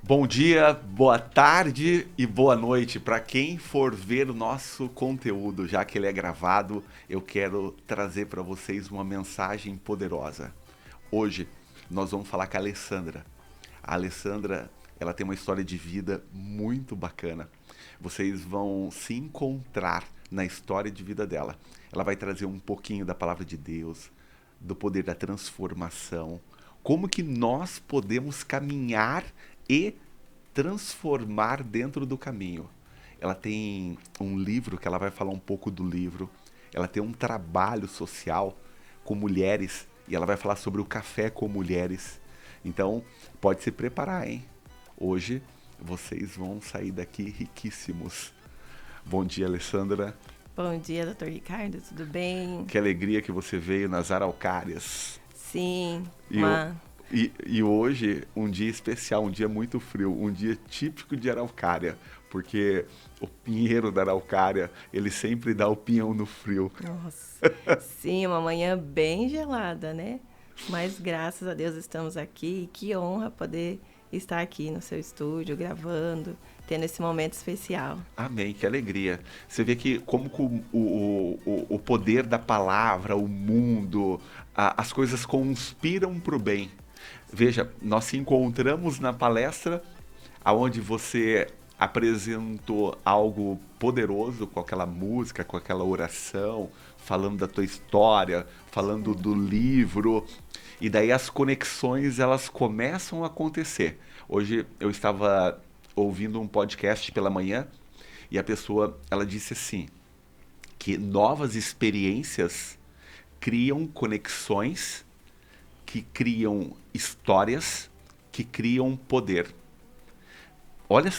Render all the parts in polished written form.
Bom dia, boa tarde e boa noite para quem for ver o nosso conteúdo. Já que ele é gravado, eu quero trazer para vocês uma mensagem poderosa. Hoje nós vamos falar com a Alessandra. A Alessandra, ela tem uma história de vida muito bacana. Vocês vão se encontrar na história de vida dela. Ela vai trazer um pouquinho da palavra de Deus, do poder da transformação, como que nós podemos caminhar e transformar dentro do caminho. Ela tem um livro que ela vai falar um pouco do livro. Ela tem um trabalho social com mulheres e ela vai falar sobre o café com mulheres. Então, pode se preparar, hein? Hoje vocês vão sair daqui riquíssimos. Bom dia, Alessandra. Bom dia, Dr. Ricardo, tudo bem? Que alegria que você veio nas Araucárias. Sim, E hoje, um dia especial, um dia muito frio, um dia típico de Araucária, porque o pinheiro da Araucária, ele sempre dá o pinhão no frio. Nossa, sim, uma manhã bem gelada, né? Mas graças a Deus estamos aqui e que honra poder estar aqui no seu estúdio, gravando, tendo esse momento especial. Amém, que alegria. Você vê que como o poder da palavra, o mundo, as coisas conspiram para o bem. Veja, nós se encontramos na palestra onde você apresentou algo poderoso com aquela música, com aquela oração, falando da tua história, falando do livro, e daí as conexões elas começam a acontecer. Hoje eu estava ouvindo um podcast pela manhã e a pessoa, ela disse assim, que novas experiências criam conexões, que criam histórias, que criam poder. Olha,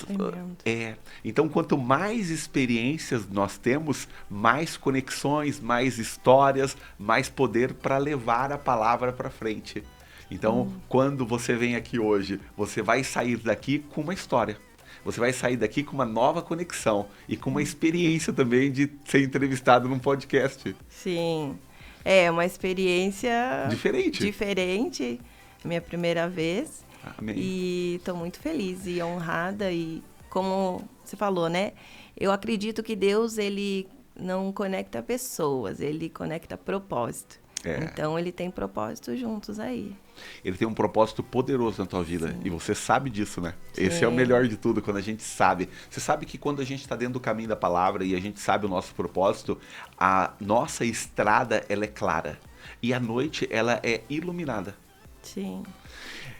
então quanto mais experiências nós temos, mais conexões, mais histórias, mais poder para levar a palavra para frente. Então, quando você vem aqui hoje, você vai sair daqui com uma história. Você vai sair daqui com uma nova conexão e com uma experiência também de ser entrevistado num podcast. Sim, é uma experiência diferente, minha primeira vez. Amém. E estou muito feliz e honrada e como você falou, né? Eu acredito que Deus, ele não conecta pessoas, ele conecta propósito. É. Então, ele tem propósitos juntos aí. Ele tem um propósito poderoso na tua vida. Sim. E você sabe disso, né? Sim. Esse é o melhor de tudo, quando a gente sabe. Você sabe que quando a gente está dentro do caminho da palavra e a gente sabe o nosso propósito, a nossa estrada, ela é clara. E a noite, ela é iluminada. Sim.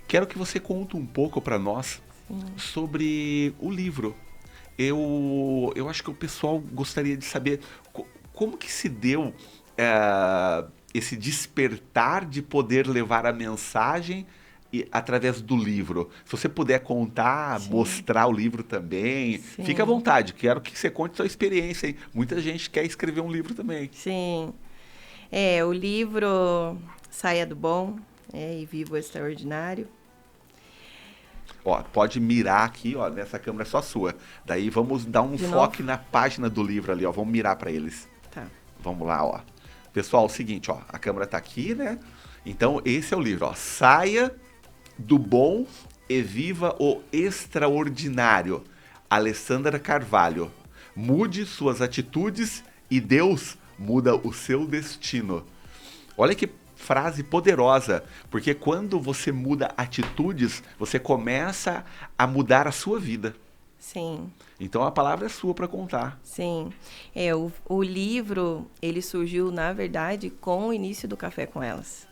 Quero que você conte um pouco para nós sobre o livro. Eu acho que o pessoal gostaria de saber como que se deu esse despertar de poder levar a mensagem através do livro. Se você puder contar, Sim. mostrar o livro também, Sim. fica à vontade. Quero que você conte sua experiência, hein? Muita gente quer escrever um livro também. Sim. O livro Saia do Bom e Viva o Extraordinário. Ó, pode mirar aqui, ó, nessa câmera é só sua. Daí vamos dar um foco na página do livro ali, ó. Vamos mirar para eles. Tá. Vamos lá, ó. Pessoal, é o seguinte, ó, a câmera tá aqui, né? Então, esse é o livro, ó. Saia do Bom e Viva o Extraordinário. Alessandra Carvalho. Mude suas atitudes e Deus muda o seu destino. Olha que frase poderosa, porque quando você muda atitudes, você começa a mudar a sua vida. Sim. Então a palavra é sua para contar. Sim. O livro, ele surgiu, na verdade, com o início do Café com Elas.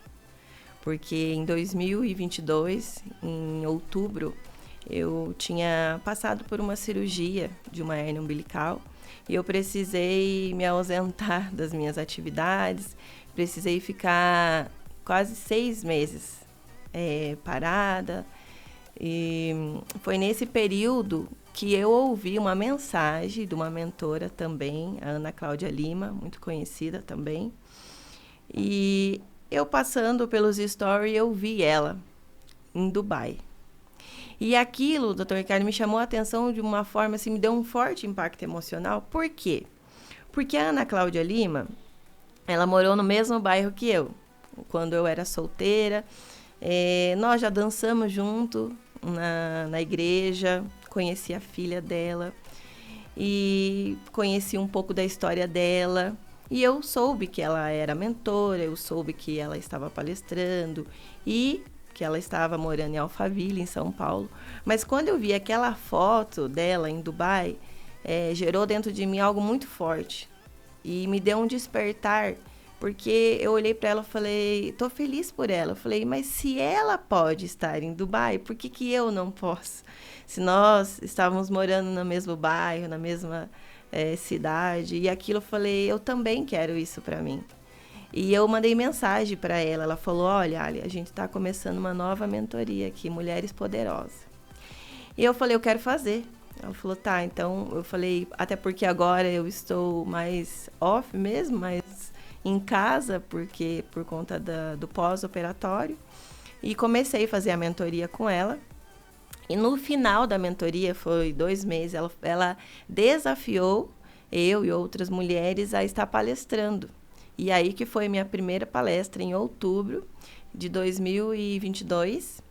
Porque em 2022, em outubro, eu tinha passado por uma cirurgia de uma hérnia umbilical e eu precisei me ausentar das minhas atividades, precisei ficar quase 6 meses parada. E foi nesse período que eu ouvi uma mensagem de uma mentora também, a Ana Cláudia Lima, muito conhecida também. E eu passando pelos stories, eu vi ela em Dubai. E aquilo, doutor Ricardo, me chamou a atenção de uma forma, assim, me deu um forte impacto emocional. Por quê? Porque a Ana Cláudia Lima, ela morou no mesmo bairro que eu, quando eu era solteira. Nós já dançamos junto na igreja, conheci a filha dela e conheci um pouco da história dela. E eu soube que ela era mentora, eu soube que ela estava palestrando e que ela estava morando em Alphaville, em São Paulo. Mas quando eu vi aquela foto dela em Dubai, gerou dentro de mim algo muito forte. E me deu um despertar, porque eu olhei para ela e falei, tô feliz por ela. Eu falei, mas se ela pode estar em Dubai, por que eu não posso? Se nós estávamos morando no mesmo bairro, na mesma cidade, e aquilo eu falei, eu também quero isso para mim. E eu mandei mensagem para ela, ela falou, olha, Ali, a gente está começando uma nova mentoria aqui, Mulheres Poderosas. E eu falei, eu quero fazer. Ela falou, tá, então eu falei, até porque agora eu estou mais off mesmo, mais em casa, porque por conta do pós-operatório. E comecei a fazer a mentoria com ela. E no final da mentoria, foi 2 meses, ela desafiou eu e outras mulheres a estar palestrando. E aí que foi minha primeira palestra em outubro de 2022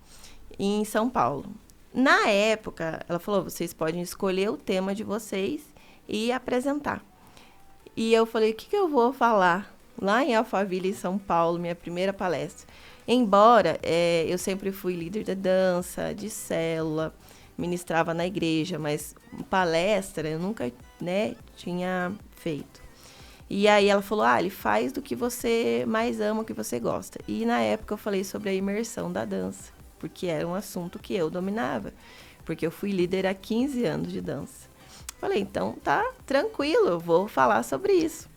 em São Paulo. Na época, ela falou, vocês podem escolher o tema de vocês e apresentar. E eu falei, o que eu vou falar? Lá em Alphaville, em São Paulo, minha primeira palestra. Embora eu sempre fui líder de dança, de célula, ministrava na igreja, mas palestra eu nunca tinha feito. E aí ela falou, Ali, faz do que você mais ama, o que você gosta. E na época eu falei sobre a imersão da dança, porque era um assunto que eu dominava, porque eu fui líder há 15 anos de dança. Falei, então tá tranquilo, eu vou falar sobre isso.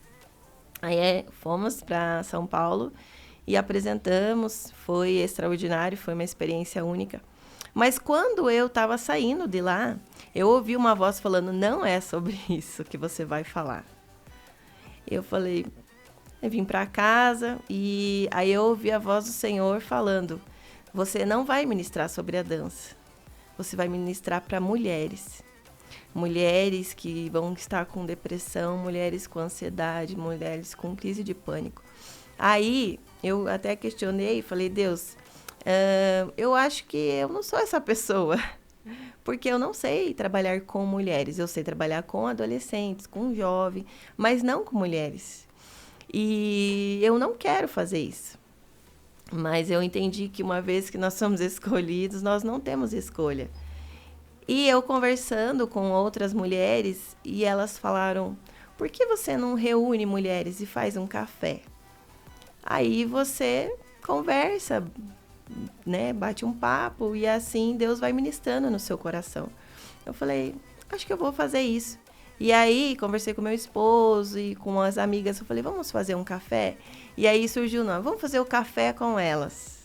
Aí fomos para São Paulo e apresentamos, foi extraordinário, foi uma experiência única. Mas quando eu estava saindo de lá, eu ouvi uma voz falando, não é sobre isso que você vai falar. Eu falei, eu vim para casa e aí eu ouvi a voz do Senhor falando, você não vai ministrar sobre a dança, você vai ministrar para mulheres. Mulheres que vão estar com depressão, mulheres com ansiedade, mulheres com crise de pânico. Aí eu até questionei e falei, Deus, eu acho que eu não sou essa pessoa, porque eu não sei trabalhar com mulheres, eu sei trabalhar com adolescentes, com jovens, mas não com mulheres. E eu não quero fazer isso. Mas eu entendi que uma vez que nós somos escolhidos, nós não temos escolha. E eu conversando com outras mulheres, e elas falaram, por que você não reúne mulheres e faz um café? Aí você conversa, né, bate um papo, e assim Deus vai ministrando no seu coração. Eu falei, acho que eu vou fazer isso. E aí, conversei com meu esposo e com as amigas, eu falei, vamos fazer um café? E aí surgiu o nome, vamos fazer o café com elas.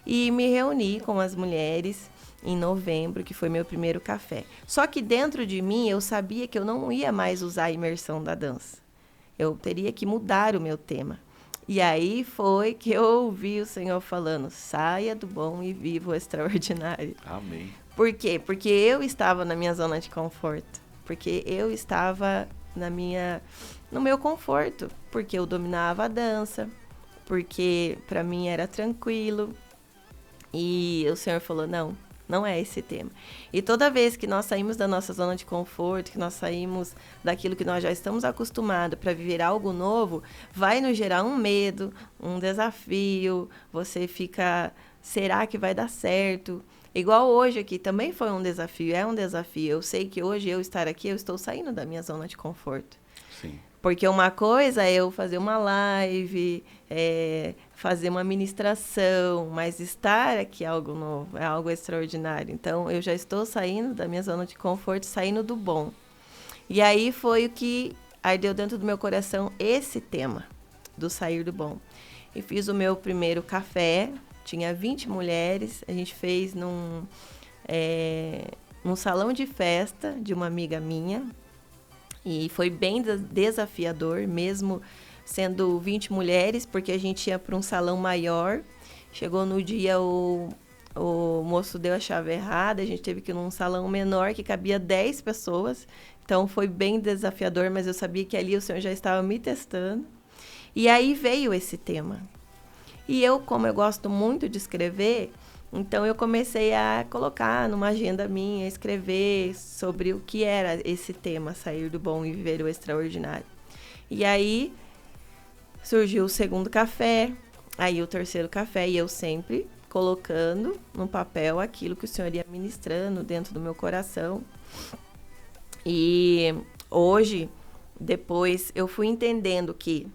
E me reuni com as mulheres em novembro, que foi meu primeiro café. Só que dentro de mim, eu sabia que eu não ia mais usar a imersão da dança. Eu teria que mudar o meu tema. E aí foi que eu ouvi o Senhor falando, saia do bom e viva o extraordinário. Amém. Por quê? Porque eu estava na minha zona de conforto. Porque eu estava no meu conforto. Porque eu dominava a dança. Porque para mim era tranquilo. E o Senhor falou, não é esse tema. E toda vez que nós saímos da nossa zona de conforto, que nós saímos daquilo que nós já estamos acostumados para viver algo novo, vai nos gerar um medo, um desafio. Você fica, será que vai dar certo? Igual hoje aqui, também foi um desafio, é um desafio. Eu sei que hoje eu estar aqui, eu estou saindo da minha zona de conforto. Sim. Porque uma coisa é eu fazer uma live, fazer uma ministração, mas estar aqui é algo novo, é algo extraordinário. Então, eu já estou saindo da minha zona de conforto, saindo do bom. E aí foi o que ardeu dentro do meu coração esse tema, do sair do bom. E fiz o meu primeiro café, tinha 20 mulheres, a gente fez num salão de festa de uma amiga minha, e foi bem desafiador, mesmo sendo 20 mulheres, porque a gente ia para um salão maior. Chegou no dia, o moço deu a chave errada, a gente teve que ir num salão menor que cabia 10 pessoas. Então foi bem desafiador, mas eu sabia que ali o Senhor já estava me testando. E aí veio esse tema. E eu, como eu gosto muito de escrever, então eu comecei a colocar numa agenda minha, escrever sobre o que era esse tema, sair do bom e viver o extraordinário. E aí surgiu o segundo café, aí o terceiro café, e eu sempre colocando no papel aquilo que o Senhor ia ministrando dentro do meu coração. E hoje, depois, eu fui entendendo que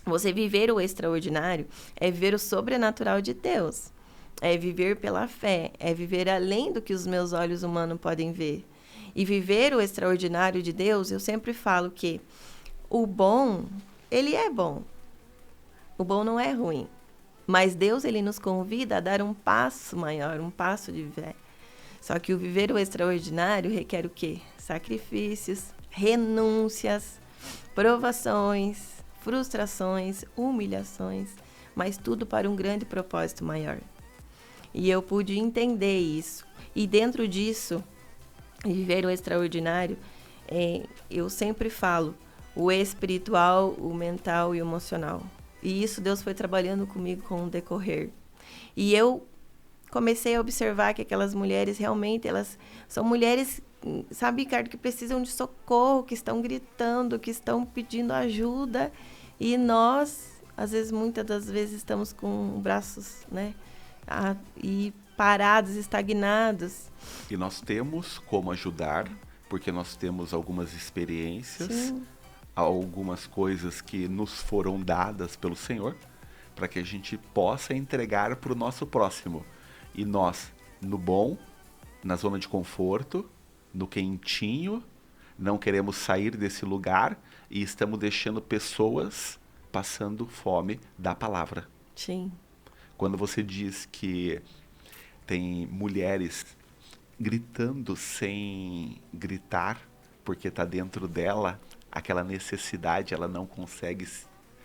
você viver o extraordinário é viver o sobrenatural de Deus. É viver pela fé, é viver além do que os meus olhos humanos podem ver. E viver o extraordinário de Deus, eu sempre falo que o bom, ele é bom. O bom não é ruim. Mas Deus, ele nos convida a dar um passo maior, um passo de fé. Só que o viver o extraordinário requer o quê? Sacrifícios, renúncias, provações, frustrações, humilhações, mas tudo para um grande propósito maior. E eu pude entender isso. E dentro disso, viver o extraordinário, eu sempre falo, o espiritual, o mental e o emocional. E isso Deus foi trabalhando comigo com o decorrer. E eu comecei a observar que aquelas mulheres realmente, elas são mulheres, sabe, Ricardo, que precisam de socorro, que estão gritando, que estão pedindo ajuda. E nós, às vezes, muitas das vezes, estamos com braços, né? E parados, estagnados. E nós temos como ajudar, porque nós temos algumas experiências, sim, algumas coisas que nos foram dadas pelo Senhor, para que a gente possa entregar para o nosso próximo. E nós, no bom, na zona de conforto, no quentinho, não queremos sair desse lugar e estamos deixando pessoas passando fome da palavra. Sim. Quando você diz que tem mulheres gritando sem gritar, porque está dentro dela aquela necessidade, ela não consegue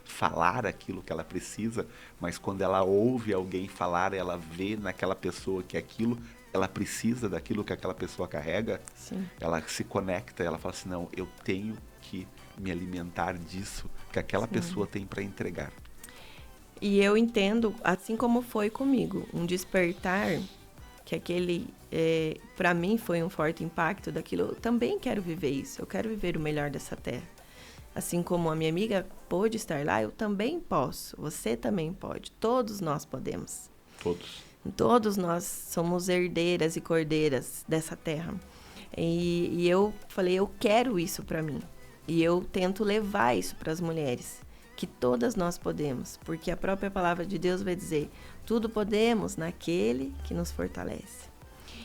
falar aquilo que ela precisa, mas quando ela ouve alguém falar, ela vê naquela pessoa que aquilo, ela precisa daquilo que aquela pessoa carrega, sim, ela se conecta, ela fala assim, não, eu tenho que me alimentar disso que aquela, sim, pessoa tem para entregar. E eu entendo, assim como foi comigo, um despertar, que aquele, para mim, foi um forte impacto daquilo. Eu também quero viver isso, eu quero viver o melhor dessa terra. Assim como a minha amiga pôde estar lá, eu também posso. Você também pode. Todos nós podemos. Todos. Todos nós somos herdeiras e cordeiras dessa terra. E eu falei, eu quero isso para mim. E eu tento levar isso para as mulheres, que todas nós podemos, porque a própria palavra de Deus vai dizer, tudo podemos naquele que nos fortalece.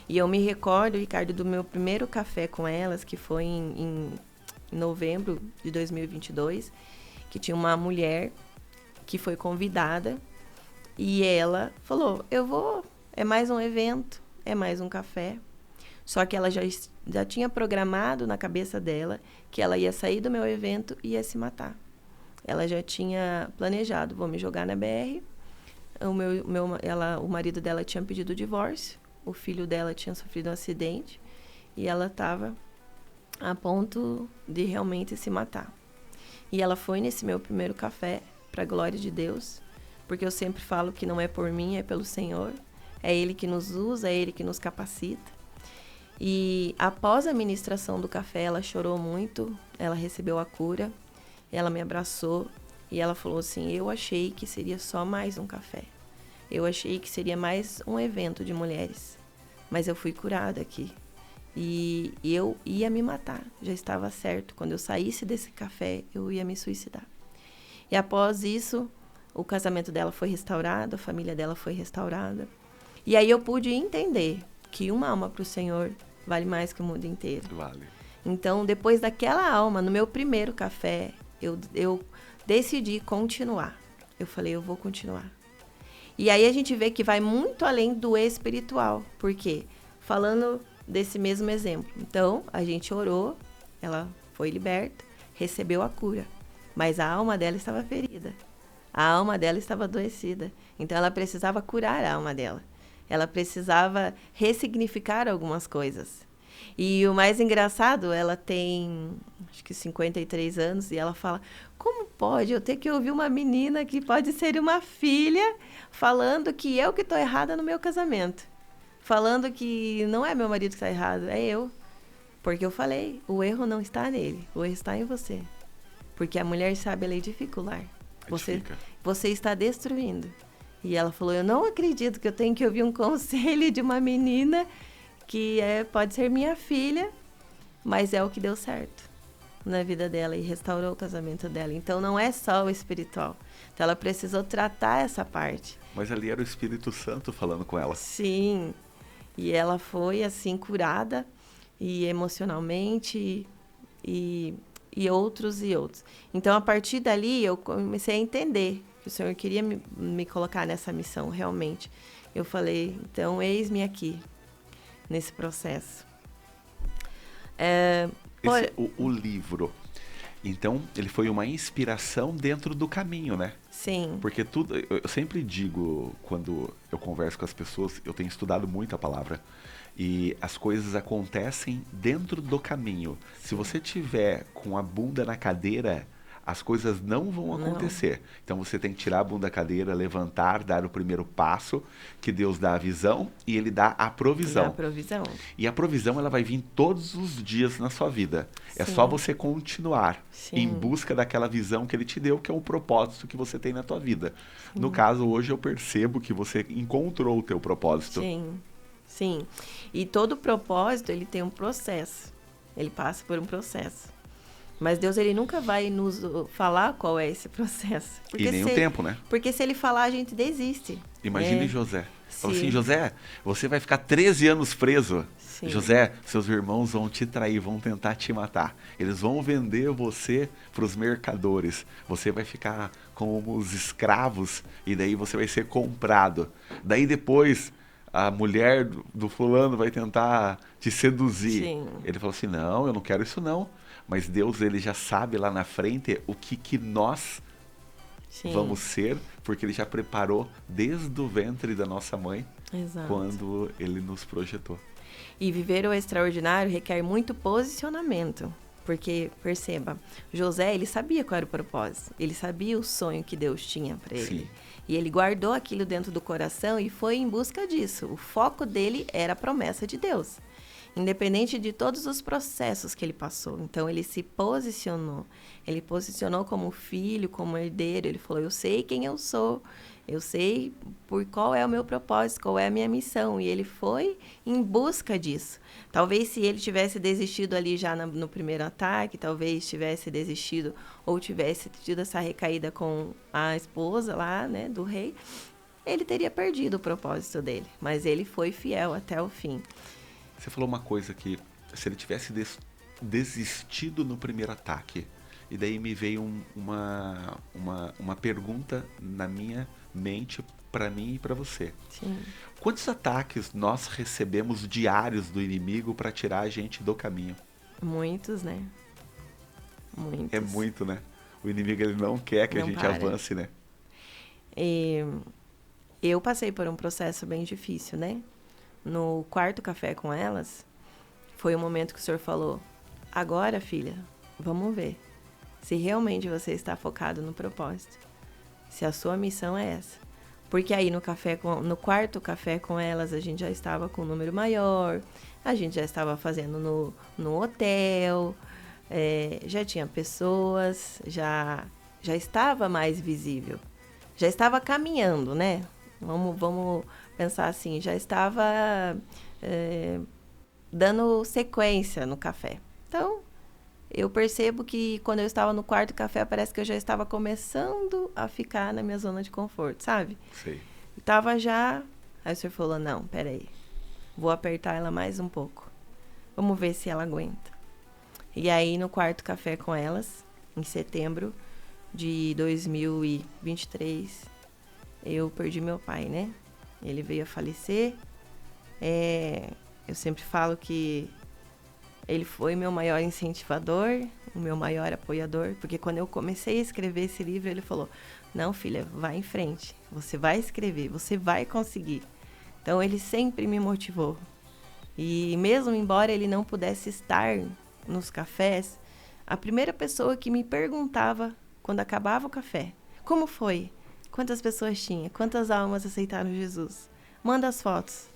E eu me recordo, Ricardo, do meu primeiro café com elas, que foi em novembro de 2022, que tinha uma mulher que foi convidada e ela falou, eu vou, é mais um evento, é mais um café. Só que ela já tinha programado na cabeça dela que ela ia sair do meu evento e ia se matar. Ela já tinha planejado, vou me jogar na BR. O marido dela tinha pedido divórcio, o filho dela tinha sofrido um acidente e ela estava a ponto de realmente se matar. E ela foi nesse meu primeiro café, para a glória de Deus, porque eu sempre falo que não é por mim, é pelo Senhor. É Ele que nos usa, é Ele que nos capacita. E após a ministração do café, ela chorou muito, ela recebeu a cura, ela me abraçou e ela falou assim, eu achei que seria só mais um café. Eu achei que seria mais um evento de mulheres, mas eu fui curada aqui. E eu ia me matar, já estava certo. Quando eu saísse desse café, eu ia me suicidar. E após isso, o casamento dela foi restaurado, a família dela foi restaurada. E aí eu pude entender que uma alma para o Senhor vale mais que o mundo inteiro. Vale. Então, depois daquela alma, no meu primeiro café, eu decidi continuar. Eu falei, eu vou continuar. E aí a gente vê que vai muito além do espiritual. Por quê? Falando desse mesmo exemplo. Então, a gente orou, ela foi liberta, recebeu a cura. Mas a alma dela estava ferida. A alma dela estava adoecida. Então, ela precisava curar a alma dela. Ela precisava ressignificar algumas coisas. E o mais engraçado, ela tem, acho que 53 anos, e ela fala, como pode eu ter que ouvir uma menina que pode ser uma filha falando que eu que estou errada no meu casamento? Falando que não é meu marido que está errado, é eu. Porque eu falei, o erro não está nele, o erro está em você. Porque a mulher sabe a lei dificular. Você está destruindo. E ela falou, eu não acredito que eu tenho que ouvir um conselho de uma menina que pode ser minha filha, mas é o que deu certo na vida dela e restaurou o casamento dela. Então, não é só o espiritual. Então, ela precisou tratar essa parte. Mas ali era o Espírito Santo falando com ela. Sim. E ela foi, assim, curada, e emocionalmente, e outros. Então, a partir dali, eu comecei a entender que o Senhor queria me colocar nessa missão, realmente. Eu falei, então, eis-me aqui, nesse processo. O livro, então, ele foi uma inspiração dentro do caminho, né? Sim. Porque tudo, eu sempre digo, quando eu converso com as pessoas, eu tenho estudado muito a palavra, e as coisas acontecem dentro do caminho. Se você tiver com a bunda na cadeira, as coisas não vão acontecer. Então você tem que tirar a bunda da cadeira, levantar, dar o primeiro passo, que Deus dá a visão e Ele dá a provisão. Dá a provisão. E a provisão, ela vai vir todos os dias na sua vida. Sim. É só você continuar em busca daquela visão que Ele te deu, que é o propósito que você tem na tua vida. Sim. No caso, hoje eu percebo que você encontrou o teu propósito. Sim. E todo propósito, ele tem um processo. Ele passa por um processo. Mas Deus, ele nunca vai nos falar qual é esse processo. Porque e nem o tempo, né? Porque se ele falar, a gente desiste. Imagine José. Falou assim, José, você vai ficar 13 anos preso. Sim. José, seus irmãos vão te trair, vão tentar te matar. Eles vão vender você para os mercadores. Você vai ficar como os escravos e daí você vai ser comprado. Daí depois a mulher do fulano vai tentar te seduzir. Sim. Ele falou assim, não, eu não quero isso não. Mas Deus, ele já sabe lá na frente o que nós vamos ser, porque ele já preparou desde o ventre da nossa mãe. Exato. Quando ele nos projetou. E viver o extraordinário requer muito posicionamento. Porque, perceba, José, ele sabia qual era o propósito. Ele sabia o sonho que Deus tinha para ele. Sim. E ele guardou aquilo dentro do coração e foi em busca disso. O foco dele era a promessa de Deus. independente de todos os processos que ele passou. Então, ele se posicionou. Ele posicionou como filho, como herdeiro. Ele falou, eu sei quem eu sou. Eu sei por qual é o meu propósito, qual é a minha missão. E ele foi em busca disso. Talvez se ele tivesse desistido ali já no primeiro ataque, talvez tivesse desistido ou tivesse tido essa recaída com a esposa lá, né, do rei, ele teria perdido o propósito dele. Mas ele foi fiel até o fim. Você falou uma coisa que, se ele tivesse desistido no primeiro ataque, e daí me veio uma pergunta na minha mente, para mim e para você. Sim. Quantos ataques nós recebemos diários do inimigo para tirar a gente do caminho? Muitos, né? Muitos. É muito, né? O inimigo ele não quer que a gente avance, né? E eu passei por um processo bem difícil, né? No quarto café com elas, foi o momento que o senhor falou, agora, filha, vamos ver se realmente você está focado no propósito, se a sua missão é essa. Porque aí no quarto café com elas, a gente já estava com um número maior, a gente já estava fazendo no hotel, já tinha pessoas, já estava mais visível, já estava caminhando, né? Vamos pensar assim, já estava dando sequência no café. Então, eu percebo que quando eu estava no quarto café, parece que eu já estava começando a ficar na minha zona de conforto, sabe? Sei. Estava já... Aí o senhor falou, não, peraí, vou apertar ela mais um pouco. Vamos ver se ela aguenta. E aí, no quarto café com elas, em setembro de 2023, eu perdi meu pai, né? Ele veio a falecer. Eu sempre falo que ele foi meu maior incentivador, o meu maior apoiador, porque quando eu comecei a escrever esse livro, ele falou, não, filha, vai em frente, você vai escrever, você vai conseguir. Então, ele sempre me motivou. E mesmo embora ele não pudesse estar nos cafés, a primeira pessoa que me perguntava, quando acabava o café, como foi? Quantas pessoas tinha? Quantas almas aceitaram Jesus? Manda as fotos.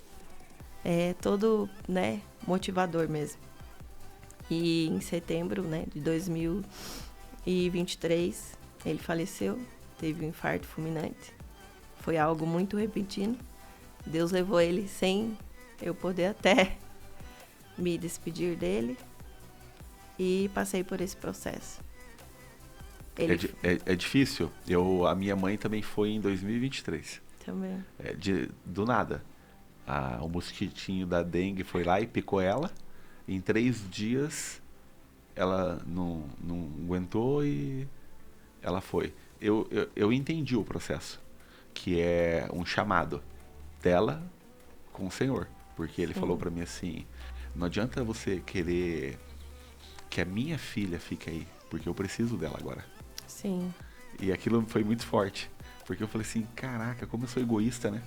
É todo, né, motivador mesmo. E em setembro, né, de 2023, ele faleceu, teve um infarto fulminante. Foi algo muito repentino. Deus levou ele sem eu poder até me despedir dele. E passei por esse processo. É difícil. A minha mãe também foi em 2023. Também. Do nada. O mosquitinho da dengue foi lá e picou ela. Em 3 dias, ela não aguentou e ela foi. Eu entendi o processo, que é um chamado dela com o Senhor. Porque ele falou para mim assim, não adianta você querer que a minha filha fique aí, porque eu preciso dela agora. Sim. E aquilo foi muito forte, porque eu falei assim, caraca, como eu sou egoísta, né?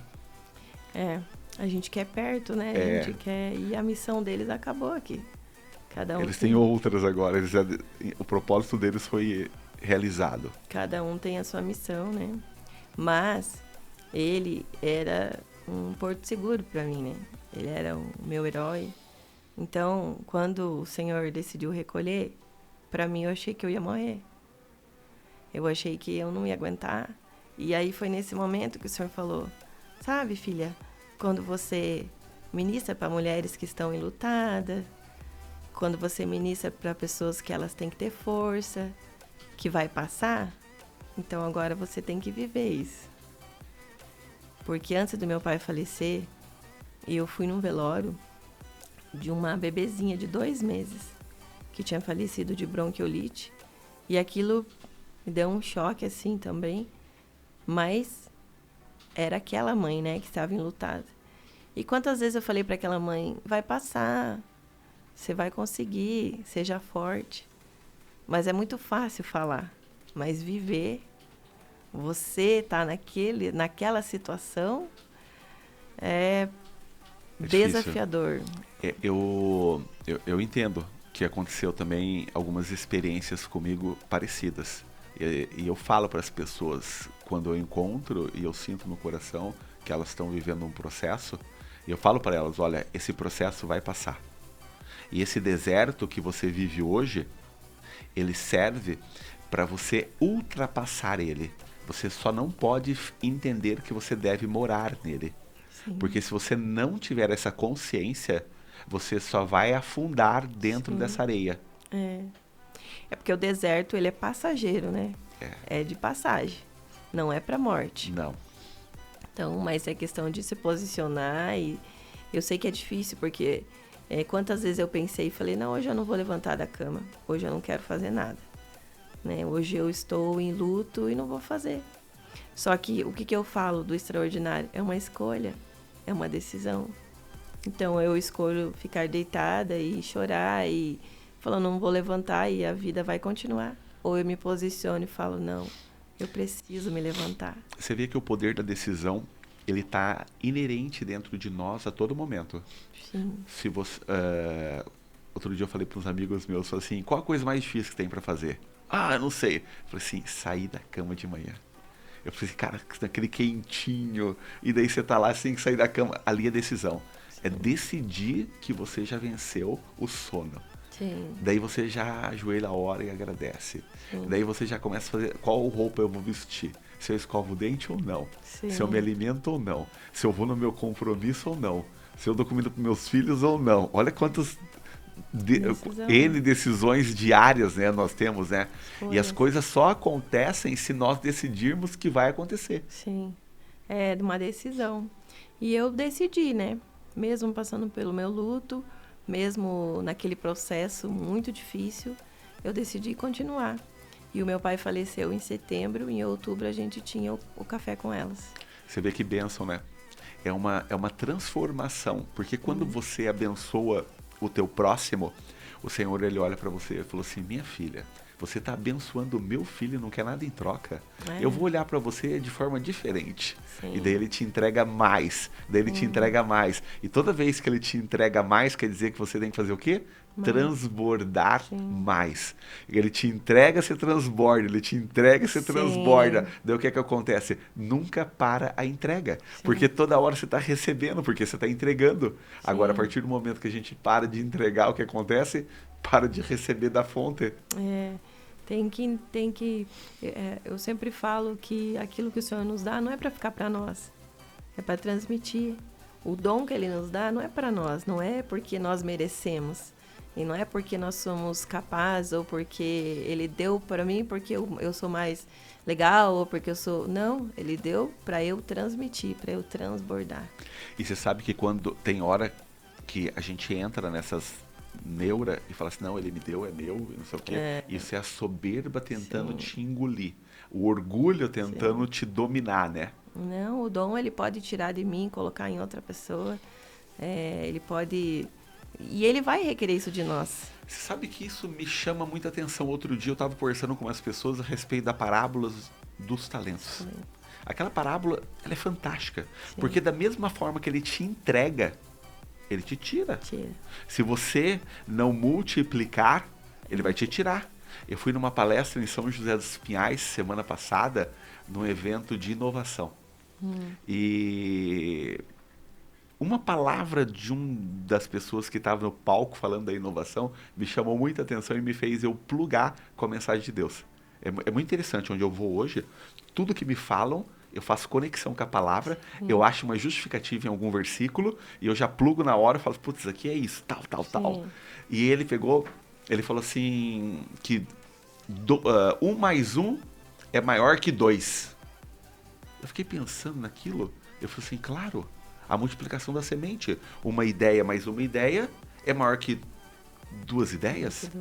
A gente quer perto, né? A gente quer... E a missão deles acabou aqui. Cada um eles têm outras agora, o propósito deles foi realizado. Cada um tem a sua missão, né? Mas ele era um porto seguro para mim, né? Ele era o meu herói. Então, quando o Senhor decidiu recolher, para mim eu achei que eu ia morrer. Eu achei que eu não ia aguentar. E aí foi nesse momento que o Senhor falou, sabe, filha, quando você ministra para mulheres que estão enlutadas, quando você ministra para pessoas que elas têm que ter força, que vai passar, então agora você tem que viver isso. Porque antes do meu pai falecer, eu fui num velório de uma bebezinha de 2 meses que tinha falecido de bronquiolite. E aquilo me deu um choque assim também. Mas era aquela mãe, né, que estava enlutada. E quantas vezes eu falei para aquela mãe, vai passar, você vai conseguir, seja forte. Mas é muito fácil falar, mas viver, você tá naquela situação, é desafiador. Eu entendo que aconteceu também algumas experiências comigo parecidas. E eu falo para as pessoas, quando eu encontro e eu sinto no coração que elas estão vivendo um processo, eu falo para elas, olha, esse processo vai passar. E esse deserto que você vive hoje, ele serve para você ultrapassar ele. Você só não pode entender que você deve morar nele. Sim. Porque se você não tiver essa consciência, você só vai afundar dentro Sim. dessa areia. É porque o deserto, ele é passageiro, né? É de passagem. Não é para morte. Não. Então, mas é questão de se posicionar e eu sei que é difícil, porque quantas vezes eu pensei e falei, não, hoje eu não vou levantar da cama, hoje eu não quero fazer nada. Né? Hoje eu estou em luto e não vou fazer. Só que o que eu falo do extraordinário? É uma escolha, é uma decisão. Então eu escolho ficar deitada e chorar e falar, não vou levantar e a vida vai continuar. Ou eu me posiciono e falo, não, eu preciso me levantar. Você vê que o poder da decisão, ele está inerente dentro de nós a todo momento. Sim. Se você, outro dia eu falei para uns amigos meus, falei assim, qual a coisa mais difícil que tem para fazer? Ah, eu não sei. Eu falei assim, sair da cama de manhã. Eu falei assim, cara, aquele quentinho, e daí você tá lá sem sair da cama. Ali é decisão. Sim. É decidir que você já venceu o sono. Sim. Daí você já ajoelha a hora e agradece. Sim. Daí você já começa a fazer qual roupa eu vou vestir. Se eu escovo o dente ou não. Sim. Se eu me alimento ou não. Se eu vou no meu compromisso ou não. Se eu dou comida para meus filhos ou não. Olha quantas N decisões diárias, né, nós temos, né? E as coisas só acontecem se nós decidirmos que vai acontecer. Sim, é uma decisão. E eu decidi, né? Mesmo passando pelo meu luto, mesmo naquele processo muito difícil, eu decidi continuar. E o meu pai faleceu em setembro, em outubro a gente tinha o café com elas. Você vê que bênção, né? É uma transformação, porque quando você abençoa o teu próximo, o Senhor, ele olha para você e falou assim, minha filha, você está abençoando o meu filho e não quer nada em troca. Eu vou olhar para você de forma diferente. Sim. E daí ele te entrega mais. Daí ele te entrega mais. E toda vez que ele te entrega mais, quer dizer que você tem que fazer o quê? Transbordar mais. Ele te entrega, você transborda. Ele te entrega, você transborda. Daí o que é que acontece? Nunca para a entrega. Porque toda hora você está recebendo, porque você está entregando. Agora, a partir do momento que a gente para de entregar, o que acontece? Para de receber da fonte. Eu sempre falo que aquilo que o Senhor nos dá não é para ficar para nós. É para transmitir. O dom que Ele nos dá não é para nós. Não é porque nós merecemos. E não é porque nós somos capazes ou porque Ele deu para mim porque eu sou mais legal ou porque eu sou... Não, Ele deu para eu transmitir, para eu transbordar. E você sabe que quando tem hora que a gente entra nessas neura e fala assim, não, Ele me deu, é meu, e não sei o quê. Isso é a soberba tentando te engolir. O orgulho tentando te dominar, né? Não, o dom Ele pode tirar de mim e colocar em outra pessoa. Ele pode... E Ele vai requerer isso de nós. Você sabe que isso me chama muita atenção. Outro dia eu estava conversando com umas pessoas a respeito da parábola dos talentos. Sim. Aquela parábola, ela é fantástica. Sim. Porque da mesma forma que Ele te entrega, Ele te tira. Se você não multiplicar, Ele vai te tirar. Eu fui numa palestra em São José dos Pinhais semana passada, num evento de inovação. E uma palavra de das pessoas que estava no palco falando da inovação me chamou muita atenção e me fez eu plugar com a mensagem de Deus. É muito interessante onde eu vou hoje. Tudo que me falam, eu faço conexão com a palavra, eu acho uma justificativa em algum versículo e eu já plugo na hora e falo, putz, aqui é isso, tal. E ele falou assim, que 1 mais 1 é maior que 2. Eu fiquei pensando naquilo, eu falei assim, claro, a multiplicação da semente. Uma ideia mais uma ideia é maior que 2 ideias?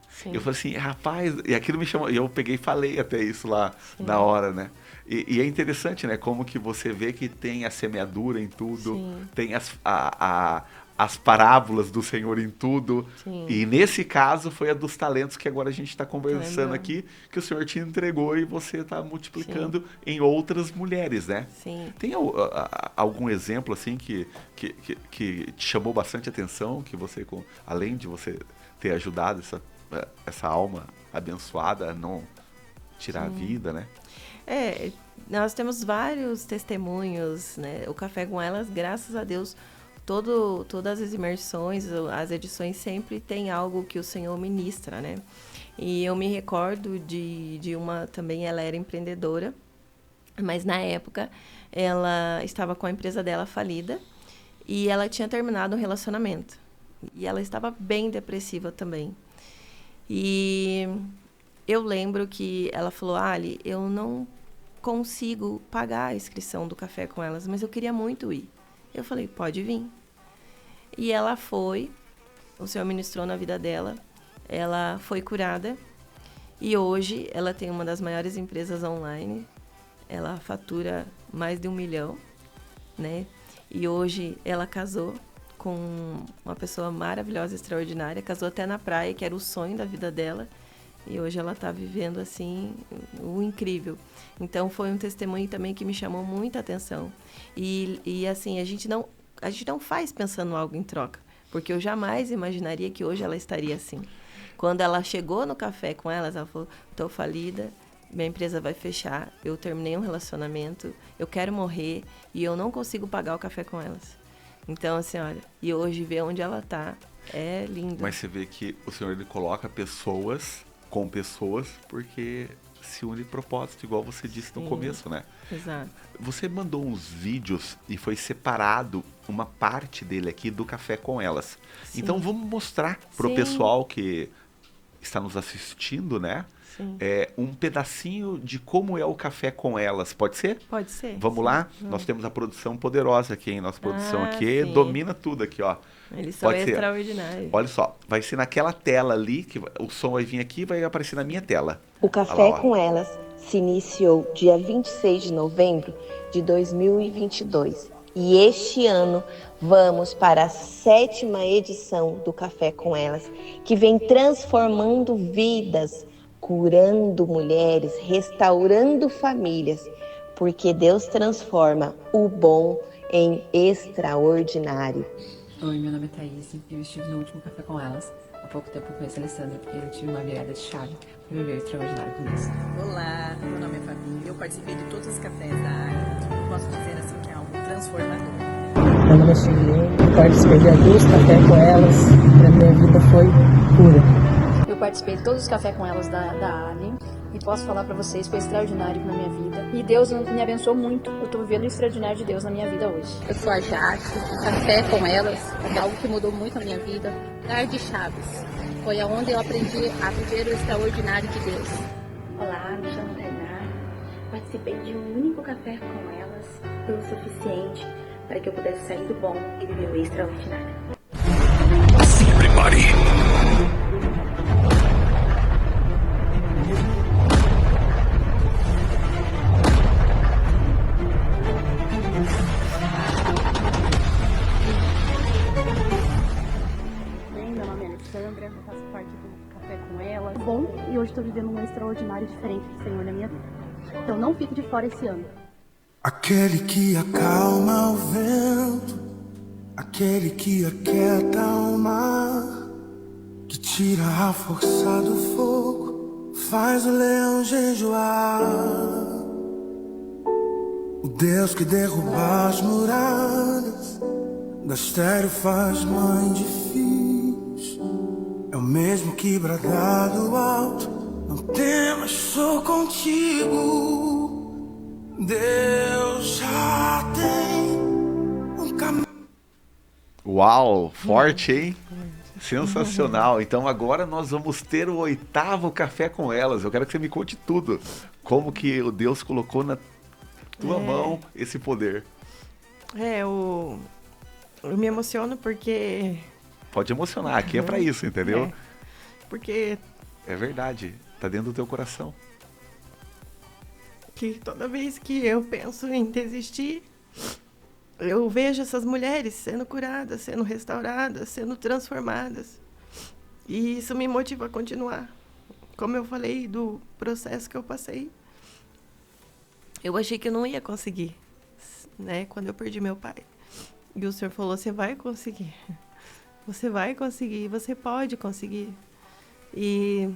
Sim. Eu falei assim, rapaz, e aquilo me chamou, e eu peguei e falei até isso lá na hora, né? E é interessante, né? Como que você vê que tem a semeadura em tudo, tem as parábolas do Senhor em tudo. Sim. E nesse caso foi a dos talentos que agora a gente está conversando aqui, que o Senhor te entregou e você está multiplicando em outras mulheres, né? Sim. Tem algum exemplo assim que te chamou bastante atenção, que você, além de você ter ajudado essa alma abençoada a não tirar a vida, né? Nós temos vários testemunhos, né? O Café com Elas, graças a Deus, todas as imersões, as edições sempre tem algo que o Senhor ministra, né? E eu me recordo de uma também, ela era empreendedora, mas na época ela estava com a empresa dela falida e ela tinha terminado um relacionamento. E ela estava bem depressiva também. E eu lembro que ela falou, Ali, eu não consigo pagar a inscrição do Café com Elas, mas eu queria muito ir. Eu falei, pode vir. E ela foi, o Senhor ministrou na vida dela, ela foi curada e hoje ela tem uma das maiores empresas online, ela fatura mais de 1 milhão, né? E hoje ela casou com uma pessoa maravilhosa, extraordinária, casou até na praia, que era o sonho da vida dela, e hoje ela está vivendo, assim, o incrível. Então, foi um testemunho também que me chamou muita atenção. E assim, a gente não faz pensando algo em troca, porque eu jamais imaginaria que hoje ela estaria assim. Quando ela chegou no Café com Elas, ela falou, estou falida, minha empresa vai fechar, eu terminei um relacionamento, eu quero morrer e eu não consigo pagar o Café com Elas. Então, assim, olha, e hoje ver onde ela está é lindo. Mas você vê que o Senhor, ele coloca pessoas com pessoas, porque se une propósito, igual você disse no começo, né? Exato. Você mandou uns vídeos e foi separado uma parte dele aqui do Café com Elas. Sim. Então vamos mostrar pro pessoal que está nos assistindo, né? Sim. Um pedacinho de como é o Café com Elas. Pode ser? Pode ser. Vamos sim. lá? Vamos. Nós temos a produção poderosa aqui, hein? Nossa produção aqui sim. domina tudo aqui, ó. Eles são Pode ser. extraordinários. Olha só, vai ser naquela tela ali, que o som vai vir aqui e vai aparecer na minha tela. O Café com Elas se iniciou dia 26 de novembro de 2022. E este ano vamos para a 7ª edição do Café com Elas, que vem transformando vidas, curando mulheres, restaurando famílias, porque Deus transforma o bom em extraordinário. Oi, meu nome é Thaís, eu estive no último Café com Elas. Há pouco tempo eu conheci a Alessandra porque eu tive uma virada de chave para viver o extraordinário com Deus. Olá, meu nome é Fabi, eu participei de todos os cafés da área. Eu posso dizer assim que é algo transformador. Meu nome é Shirley, eu participei de alguns Café com Elas e a minha vida foi pura. Eu participei de todos os Café com Elas da Ali e posso falar pra vocês, foi extraordinário na minha vida. E Deus me abençoou muito. Eu tô vivendo o extraordinário de Deus na minha vida hoje. Eu sou a Jaque, Café com Elas é algo que mudou muito a minha vida. Dar de Chaves foi aonde eu aprendi a viver o extraordinário de Deus. Olá, me chamo Tainá. Participei de um único Café com Elas, foi o suficiente para que eu pudesse sair do bom e viver o extraordinário. Se prepare. Meu nome é Alessandra, eu faço parte do Café com Ela. Bom, e hoje estou vivendo um extraordinário diferente do Senhor na minha vida. Então não fique de fora esse ano. Aquele que acalma o vento, aquele que aquieta o mar, que tira a força do fogo, faz o leão jejuar. O Deus que derruba as muralhas, da estéril faz mãe de filhos, é o mesmo que bradar do alto, não temas, sou contigo. Deus já tem um caminho. Uau, forte, hein? Sensacional. Então agora nós vamos ter o 8º Café com Elas. Eu quero que você me conte tudo. Como que o Deus colocou na tua mão esse poder. Eu me emociono porque... Pode emocionar, aqui é pra isso, entendeu? Porque... É verdade, tá dentro do teu coração. Que toda vez que eu penso em desistir, eu vejo essas mulheres sendo curadas, sendo restauradas, sendo transformadas. E isso me motiva a continuar. Como eu falei do processo que eu passei, eu achei que eu não ia conseguir, né? Quando eu perdi meu pai. E o Senhor falou, você vai conseguir. Você vai conseguir, você pode conseguir. E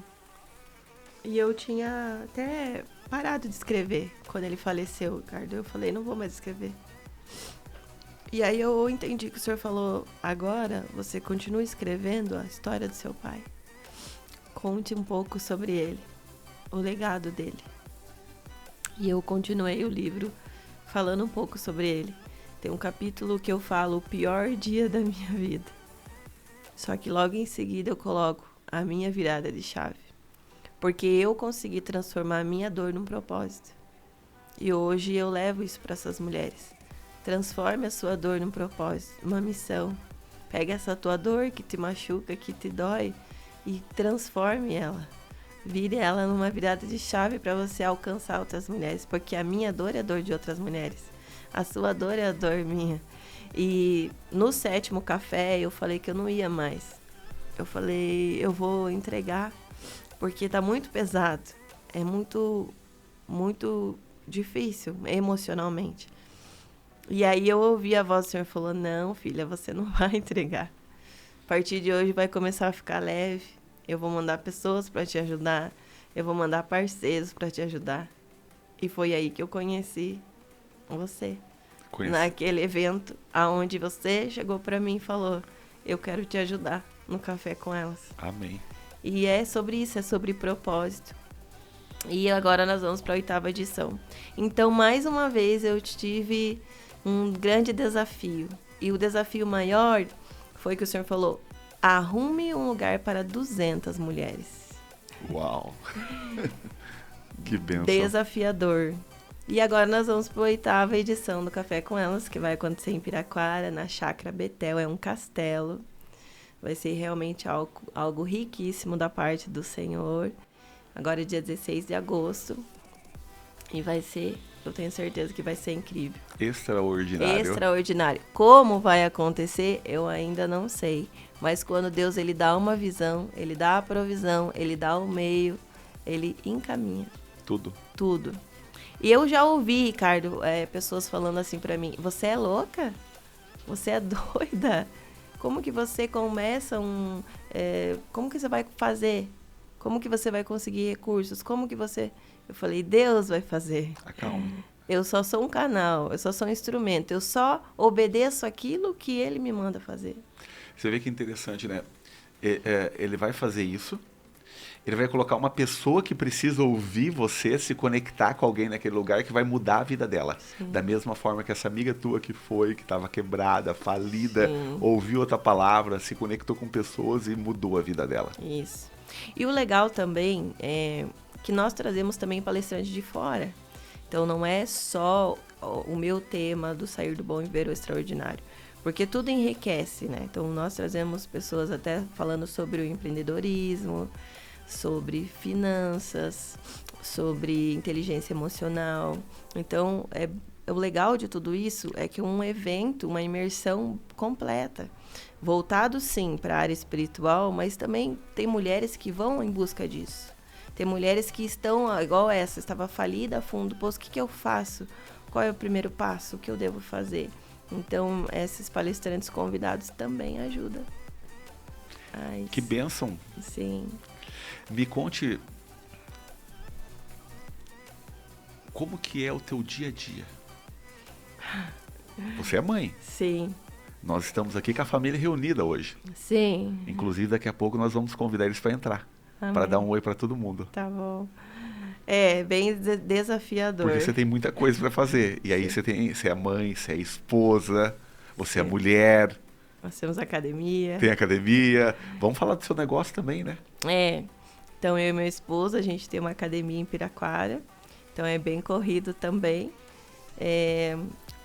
eu tinha até parado de escrever quando ele faleceu, Ricardo. Eu falei, não vou mais escrever. E aí eu entendi que o senhor falou, agora você continua escrevendo a história do seu pai. Conte um pouco sobre ele, o legado dele. E eu continuei o livro falando um pouco sobre ele. Tem um capítulo que eu falo o pior dia da minha vida. Só que logo em seguida eu coloco a minha virada de chave. Porque eu consegui transformar a minha dor num propósito. E hoje eu levo isso para essas mulheres. Transforme a sua dor num propósito, uma missão. Pega essa tua dor que te machuca, que te dói, e transforme ela. Vire ela numa virada de chave para você alcançar outras mulheres. Porque a minha dor é a dor de outras mulheres. A sua dor é a dor minha. E no 7º café eu falei que eu não ia mais. Eu falei, eu vou entregar, porque tá muito pesado. É muito, muito difícil emocionalmente. E aí eu ouvi a voz do Senhor falou, não, filha, você não vai entregar. A partir de hoje vai começar a ficar leve. Eu vou mandar pessoas para te ajudar. Eu vou mandar parceiros para te ajudar. E foi aí que eu conheci você. Naquele evento aonde você chegou para mim e falou, eu quero te ajudar no Café com Elas. Amém. E é sobre isso, é sobre propósito. E agora nós vamos para a 8ª edição. Então, mais uma vez, eu tive um grande desafio. E o desafio maior foi que o Senhor falou, arrume um lugar para 200 mulheres. Uau! Que bênção. Desafiador. E agora nós vamos para a 8ª edição do Café com Elas, que vai acontecer em Piraquara, na Chácara Betel. É um castelo. Vai ser realmente algo riquíssimo da parte do Senhor. Agora é dia 16 de agosto. E vai ser, eu tenho certeza que vai ser incrível. Extraordinário. Extraordinário. Como vai acontecer, eu ainda não sei. Mas quando Deus ele dá uma visão, ele dá a provisão, ele dá o meio, ele encaminha. Tudo. Tudo. E eu já ouvi, Ricardo, pessoas falando assim pra mim, você é louca? Você é doida? Como que você começa como que você vai fazer? Como que você vai conseguir recursos? Como que você... Eu falei, Deus vai fazer. Acalma. Eu só sou um canal, eu só sou um instrumento. Eu só obedeço aquilo que ele me manda fazer. Você vê que interessante, né? Ele vai fazer isso. Ele vai colocar uma pessoa que precisa ouvir você, se conectar com alguém naquele lugar que vai mudar a vida dela. Sim. Da mesma forma que essa amiga tua que estava quebrada, falida, sim, ouviu outra palavra, se conectou com pessoas e mudou a vida dela. Isso. E o legal também é que nós trazemos também palestrantes de fora. Então não é só o meu tema do Sair do Bom e Ver o Extraordinário. Porque tudo enriquece, né? Então nós trazemos pessoas até falando sobre o empreendedorismo, sobre finanças, sobre inteligência emocional. Então, o legal de tudo isso é que um evento, uma imersão completa, voltado sim para a área espiritual, mas também tem mulheres que vão em busca disso. Tem mulheres que estão, igual essa, estava falida, fundo do poço, o que eu faço? Qual é o primeiro passo? O que eu devo fazer? Então, esses palestrantes convidados também ajudam. Que bênção! Sim. Me conte como que é o teu dia a dia. Você é mãe. Sim. Nós estamos aqui com a família reunida hoje. Sim. Inclusive, daqui a pouco nós vamos convidar eles para entrar. Para dar um oi para todo mundo. Tá bom. É bem desafiador. Porque você tem muita coisa para fazer. E aí você é mãe, você é esposa, você é mulher. Nós temos academia. Tem academia. Vamos falar do seu negócio também, né? Então, eu e meu esposo, a gente tem uma academia em Piraquara. Então, é bem corrido também.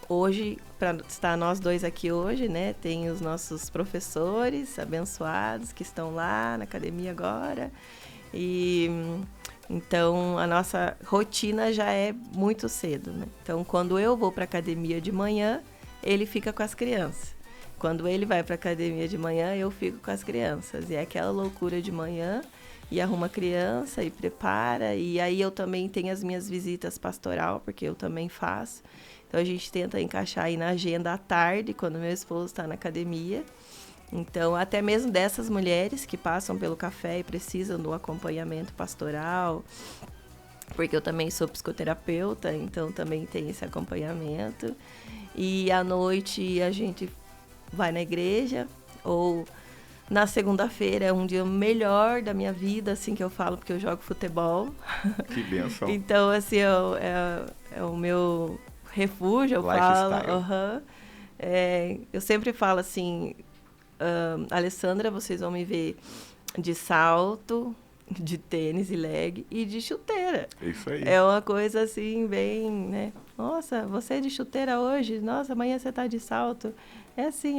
Hoje, para estar nós dois aqui hoje, né? Tem os nossos professores abençoados que estão lá na academia agora. E então, a nossa rotina já é muito cedo, né? Então, quando eu vou para a academia de manhã, ele fica com as crianças. Quando ele vai para a academia de manhã, eu fico com as crianças. E é aquela loucura de manhã, e arruma a criança, e prepara. E aí eu também tenho as minhas visitas pastoral, porque eu também faço. Então a gente tenta encaixar aí na agenda à tarde, quando meu esposo está na academia. Então, até mesmo dessas mulheres que passam pelo café e precisam do acompanhamento pastoral, porque eu também sou psicoterapeuta, então também tem esse acompanhamento. E à noite a gente vai na igreja, ou na segunda-feira é um dia melhor da minha vida, assim que eu falo, porque eu jogo futebol. Que bênção. Então, assim, é o meu refúgio, eu falo. Eu sempre falo assim, Alessandra, vocês vão me ver de salto, de tênis e leg e de chuteira. Isso aí. É uma coisa assim, bem, né? Nossa, você é de chuteira hoje? Nossa, amanhã você tá de salto. É assim,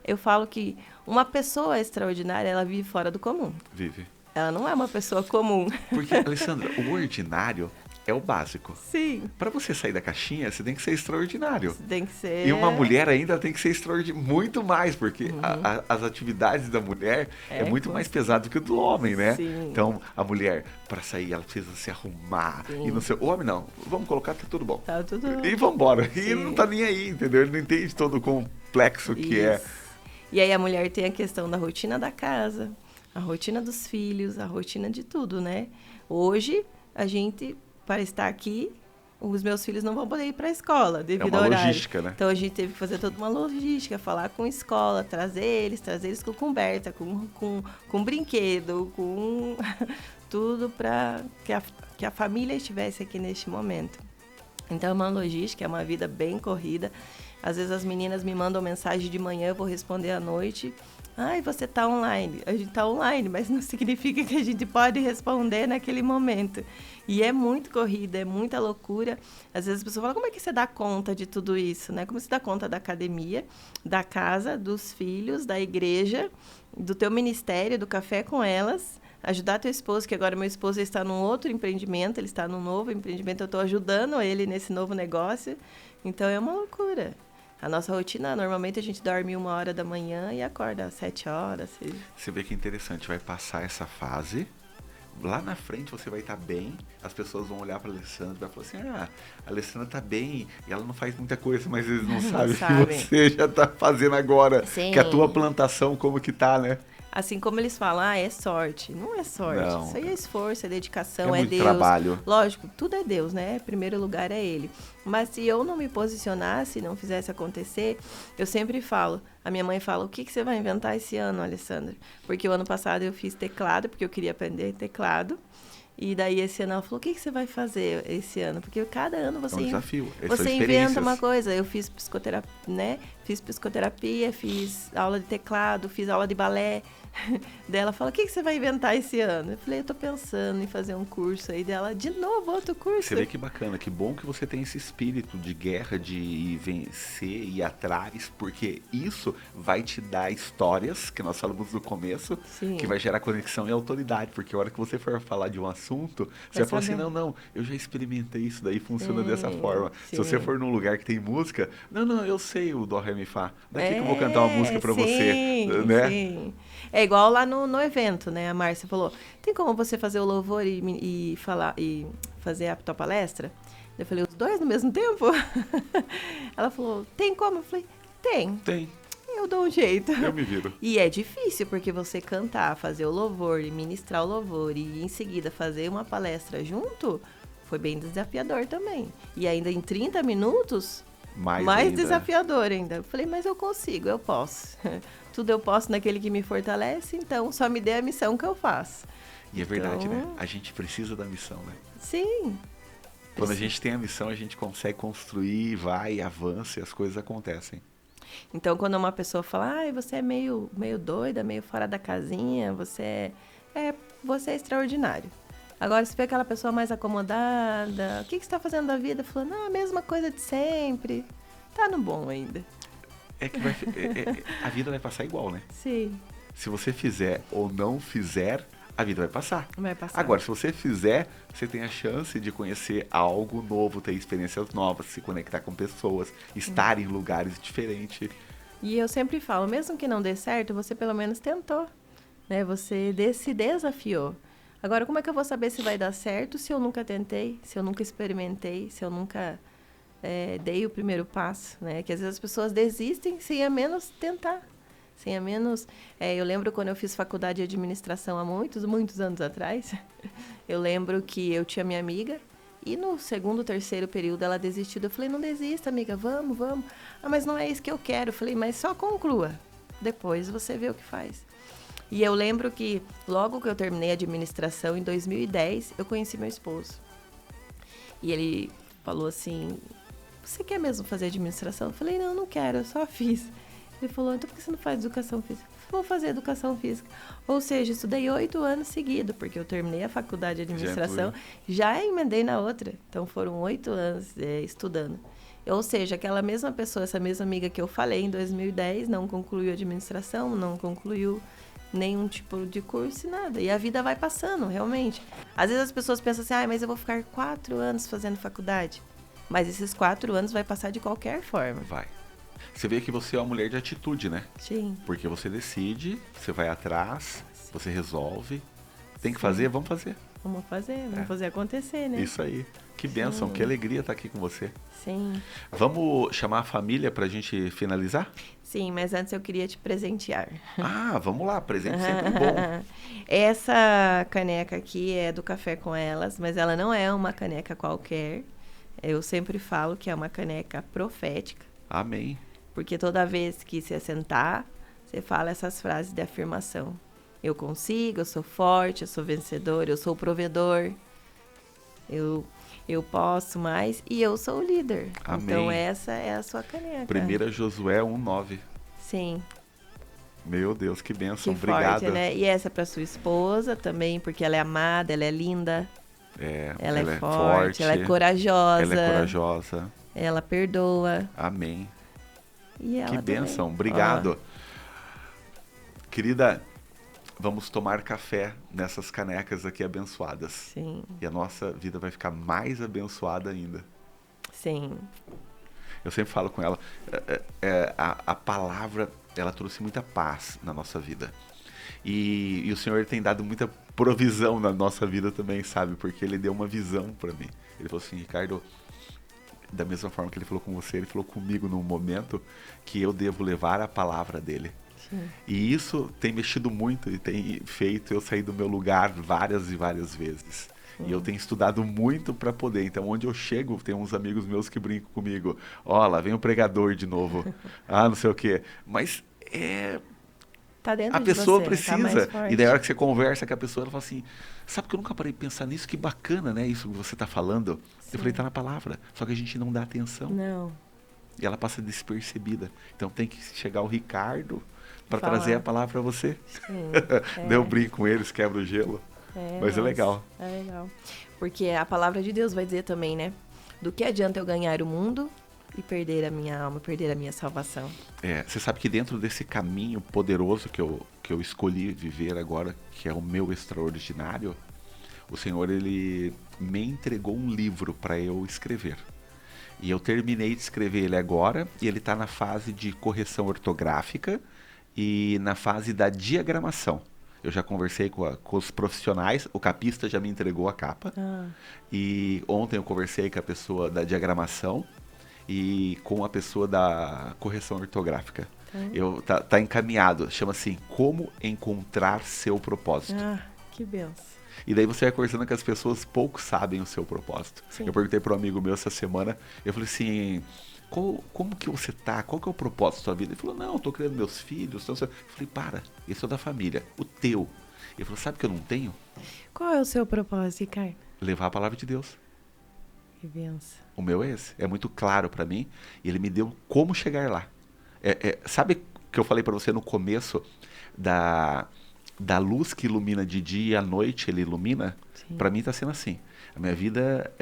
eu falo que uma pessoa extraordinária, ela vive fora do comum. Vive. Ela não é uma pessoa comum. Porque, Alessandra, o ordinário é o básico. Sim. Para você sair da caixinha, você tem que ser extraordinário. Você tem que ser... E uma mulher ainda tem que ser extraordinária, muito mais, porque as atividades da mulher é muito mais pesado que o do homem, né? Sim. Então, a mulher, para sair, ela precisa se arrumar. E não sei, o homem não, vamos colocar, tá tudo bom. Tá tudo... E vambora. Sim. E ele não tá nem aí, entendeu? Ele não entende todo o complexo que é. E aí a mulher tem a questão da rotina da casa, a rotina dos filhos, a rotina de tudo, né? Hoje, a gente... Para estar aqui, os meus filhos não vão poder ir para a escola devido ao horário. Logística, né? Então, a gente teve que fazer toda uma logística, falar com a escola, trazer eles com coberta, com brinquedo, com tudo para que a família estivesse aqui neste momento. Então, é uma logística, é uma vida bem corrida. Às vezes, as meninas me mandam mensagem de manhã, eu vou responder à noite. Ai, você está online. A gente está online, mas não significa que a gente pode responder naquele momento. E é muito corrida, é muita loucura. Às vezes as pessoas falam, como é que você dá conta de tudo isso, né? Como você dá conta da academia, da casa, dos filhos, da igreja, do teu ministério, do café com elas, ajudar teu esposo, que agora meu esposo está num outro empreendimento, ele está num novo empreendimento, eu estou ajudando ele nesse novo negócio. Então, é uma loucura. A nossa rotina, normalmente a gente dorme 1h da manhã e acorda às 7h. Você vê que interessante, vai passar essa fase, lá na frente você vai estar bem, as pessoas vão olhar para a Alessandra e vai falar assim, a Alessandra está bem, e ela não faz muita coisa, mas eles não sabem o que você já está fazendo agora. Sim. Que a tua plantação como que tá, né? Assim como eles falam, é sorte. Não é sorte. Não. Isso aí é esforço, é dedicação, é muito Deus. Trabalho. Lógico, tudo é Deus, né? Em primeiro lugar é Ele. Mas se eu não me posicionasse, não fizesse acontecer, eu sempre falo, a minha mãe fala, o que você vai inventar esse ano, Alessandra? Porque o ano passado eu fiz teclado, porque eu queria aprender teclado. E daí esse ano ela falou, o que você vai fazer esse ano? Porque cada ano você, é um desafio. Você inventa uma coisa. Eu fiz psicoterapia, né? Fiz psicoterapia, fiz aula de teclado, fiz aula de balé. Daí ela fala, o que você vai inventar esse ano? Eu falei, eu tô pensando em fazer um curso aí dela. De novo, outro curso. Você vê que bacana, que bom que você tem esse espírito de guerra, de ir vencer, ir atrás, porque isso vai te dar histórias, que nós falamos no começo, Sim. que vai gerar conexão e autoridade, porque a hora que você for falar de um assunto, você vai falar assim, não, eu já experimentei isso, daí funciona dessa forma. Sim. Se você for num lugar que tem música, não, eu sei o Dó, Ré, Mi, Fá, daqui que eu vou cantar uma música pra você, né? Sim. É igual lá no evento, né? A Márcia falou, tem como você fazer o louvor e fazer a tua palestra? Eu falei, os dois no mesmo tempo? Ela falou, tem como? Eu falei, tem. Eu dou um jeito. Eu me viro. E é difícil, porque você cantar, fazer o louvor, e ministrar o louvor, e em seguida fazer uma palestra junto, foi bem desafiador também. E ainda em 30 minutos, mais desafiador ainda. Eu falei, mas eu consigo, eu posso. Tudo eu posso naquele que me fortalece, então só me dê a missão que eu faço. E é verdade, né? A gente precisa da missão, né? Sim. Quando a gente tem a missão, a gente consegue construir, vai, avança e as coisas acontecem. Então, quando uma pessoa fala, você é meio doida, meio fora da casinha, você é extraordinário. Agora, se vê aquela pessoa mais acomodada, o que você está fazendo da vida? Falando, a mesma coisa de sempre. Tá no bom ainda. É que a vida vai passar igual, né? Sim. Se você fizer ou não fizer, a vida vai passar. Vai passar. Agora, se você fizer, você tem a chance de conhecer algo novo, ter experiências novas, se conectar com pessoas, estar em lugares diferentes. E eu sempre falo, mesmo que não dê certo, você pelo menos tentou, né? Você se desafiou. Agora, como é que eu vou saber se vai dar certo se eu nunca tentei, se eu nunca experimentei, se eu nunca dei o primeiro passo, né? Que às vezes as pessoas desistem sem ao menos tentar. Assim, a menos... eu lembro quando eu fiz faculdade de administração há muitos anos atrás. Eu lembro que eu tinha minha amiga e no 2º, 3º período ela desistiu. Eu falei, não desista, amiga, vamos. Ah, mas não é isso que eu quero. Eu falei, mas só conclua. Depois você vê o que faz. E eu lembro que logo que eu terminei a administração, em 2010, eu conheci meu esposo. E ele falou assim, você quer mesmo fazer administração? Eu falei, não quero, eu só fiz. Ele falou, então por que você não faz educação física? Vou fazer educação física. Ou seja, estudei 8 anos seguidos, porque eu terminei a faculdade de administração, já emendei na outra. Então foram 8 anos estudando. Ou seja, aquela mesma pessoa, essa mesma amiga que eu falei em 2010, não concluiu administração, não concluiu nenhum tipo de curso e nada. E a vida vai passando, realmente. Às vezes as pessoas pensam assim, mas eu vou ficar 4 anos fazendo faculdade. Mas esses 4 anos vai passar de qualquer forma. Vai. Você vê que você é uma mulher de atitude, né? Sim. Porque você decide, você vai atrás, você resolve. Tem que fazer, vamos fazer. Vamos fazer acontecer, né? Isso aí. Que bênção, que alegria estar aqui com você. Sim. Vamos chamar a família pra gente finalizar? Sim, mas antes eu queria te presentear. Vamos lá, presente sempre bom. Essa caneca aqui é do Café com Elas, mas ela não é uma caneca qualquer. Eu sempre falo que é uma caneca profética. Amém. Porque toda vez que você sentar, você fala essas frases de afirmação. Eu consigo, eu sou forte, eu sou vencedor, eu sou o provedor. Eu posso mais e eu sou o líder. Amém. Então essa é a sua caneca. 1 Josué 1:9. Sim. Meu Deus, que bênção. Que obrigado. Forte, né? E essa é para sua esposa também, porque ela é amada, ela é linda. Ela é forte, ela é corajosa. Ela é corajosa. Ela perdoa. Amém. E ela que bênção. também. Obrigado. Querida, vamos tomar café nessas canecas aqui abençoadas. Sim. E a nossa vida vai ficar mais abençoada ainda. Sim. Eu sempre falo com ela, a palavra, ela trouxe muita paz na nossa vida. E o Senhor tem dado muita provisão na nossa vida também, sabe? Porque Ele deu uma visão para mim. Ele falou assim, Ricardo, da mesma forma que Ele falou com você, Ele falou comigo num momento que eu devo levar a palavra dEle. Sim. E isso tem mexido muito e tem feito eu sair do meu lugar várias e várias vezes. E eu tenho estudado muito para poder. Então, onde eu chego, tem uns amigos meus que brincam comigo. Lá vem o pregador de novo. Não sei o quê. Mas tá dentro a de pessoa você, precisa. tá mais E daí, a hora que você conversa com a pessoa, ela fala assim, sabe que eu nunca parei de pensar nisso? Que bacana, né? Isso que você está falando. Sim. Eu falei, tá na palavra. Só que a gente não dá atenção. Não. E ela passa despercebida. Então, tem que chegar o Ricardo para trazer a palavra para você. Sim. Eu brinco com eles, quebro o gelo. Mas é legal. É legal. Porque a palavra de Deus vai dizer também, né? Do que adianta eu ganhar o mundo e perder a minha alma, perder a minha salvação? Você sabe que dentro desse caminho poderoso que eu escolhi viver agora, que é o meu extraordinário, o Senhor, Ele me entregou um livro para eu escrever. E eu terminei de escrever ele agora, e ele está na fase de correção ortográfica e na fase da diagramação. Eu já conversei com os profissionais, o capista já me entregou a capa. E ontem eu conversei com a pessoa da diagramação e com a pessoa da correção ortográfica. Tá encaminhado, chama assim, Como Encontrar Seu Propósito. Que benção. E daí você vai conversando que as pessoas pouco sabem o seu propósito. Sim. Eu perguntei para um amigo meu essa semana, eu falei assim, como que você tá? Qual que é o propósito da sua vida? Ele falou, não, eu tô criando meus filhos. Eu falei, esse é o da família, o teu. Ele falou, sabe que eu não tenho? Qual é o seu propósito, Ricardo? Levar a palavra de Deus. Que benção. O meu é esse, é muito claro para mim, e ele me deu como chegar lá. Sabe que eu falei para você no começo da luz que ilumina de dia e à noite ele ilumina? Para mim tá sendo assim. A minha vida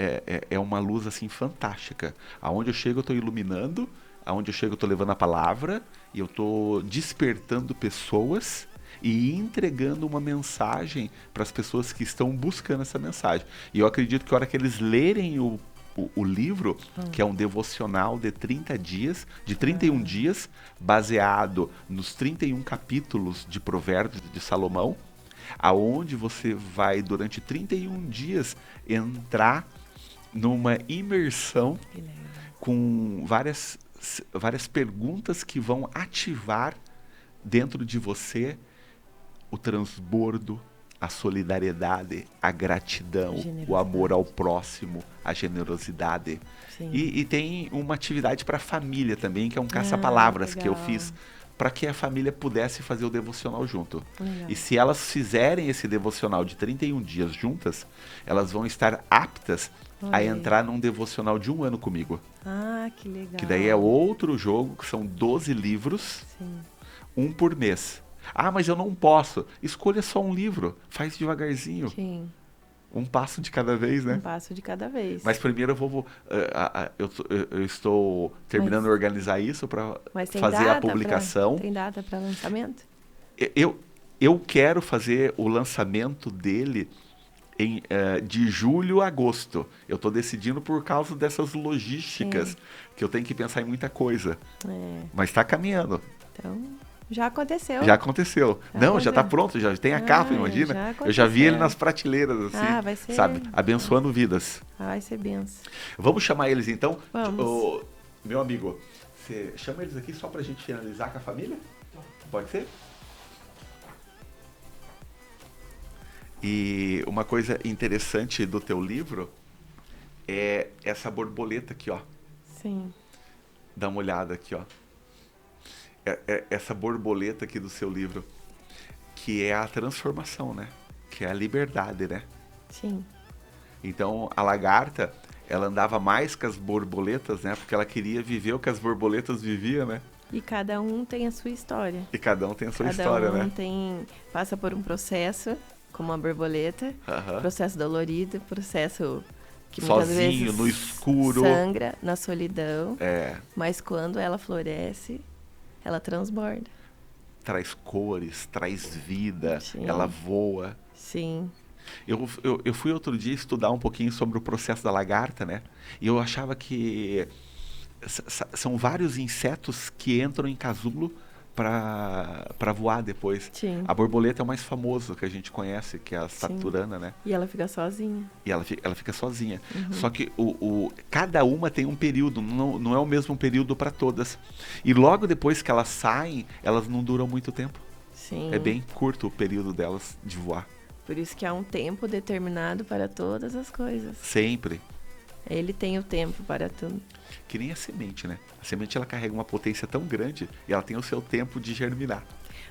é uma luz assim fantástica. Aonde eu chego eu estou iluminando, aonde eu chego eu estou levando a palavra, e eu estou despertando pessoas e entregando uma mensagem para as pessoas que estão buscando essa mensagem. E eu acredito que a hora que eles lerem o livro, que é um devocional de 30 dias, de 31 dias, baseado nos 31 capítulos de Provérbios de Salomão, aonde você vai, durante 31 dias, entrar numa imersão com várias perguntas que vão ativar dentro de você o transbordo, a solidariedade, a gratidão, o amor ao próximo, a generosidade. E tem uma atividade para a família também, que é um caça-palavras que eu fiz para que a família pudesse fazer o devocional junto. Legal. E se elas fizerem esse devocional de 31 dias juntas, elas vão estar aptas a entrar num devocional de 1 ano comigo. Ah, que legal. Que daí é outro jogo, que são 12 livros, um por mês. Ah, mas eu não posso. Escolha só um livro, faz devagarzinho. Sim. Um passo de cada vez, né? Um passo de cada vez. Mas primeiro eu estou terminando de organizar isso para fazer a publicação. Tem data para lançamento? Eu quero fazer o lançamento dele de julho a agosto. Eu estou decidindo por causa dessas logísticas, que eu tenho que pensar em muita coisa. Mas está caminhando. Então, já aconteceu. Já aconteceu. Já está pronto, já tem a capa, imagina. Eu já vi ele nas prateleiras, assim, vai ser... sabe? Abençoando vidas. Vai ser benção. Vamos chamar eles, então? Vamos. Meu amigo, você chama eles aqui só para a gente finalizar com a família? Pode ser? E uma coisa interessante do teu livro é essa borboleta aqui, ó. Sim. Dá uma olhada aqui, ó. Essa borboleta aqui do seu livro, que é a transformação, né? Que é a liberdade, né? Sim. Então, a lagarta, ela andava mais com as borboletas, né? Porque ela queria viver o que as borboletas viviam, né? E cada um tem a sua história. Cada um tem a sua história, né? Passa por um processo, como a borboleta, processo dolorido, processo que muitas sozinho, vezes no escuro, sangra, na solidão. Mas quando ela floresce, ela transborda. Traz cores, traz vida, Sim. ela voa. Sim. Eu fui outro dia estudar um pouquinho sobre o processo da lagarta, né? E eu achava que são vários insetos que entram em casulo para voar depois. Sim. A borboleta é o mais famoso que a gente conhece, que é a saturana, né? E ela fica sozinha. E ela fica sozinha. Só que cada uma tem um período, não é o mesmo período para todas. E logo depois que elas saem, elas não duram muito tempo. Sim. É bem curto o período delas de voar. Por isso que há um tempo determinado para todas as coisas. Sempre. Ele tem o tempo para tudo. Que nem a semente, né? A semente ela carrega uma potência tão grande e ela tem o seu tempo de germinar.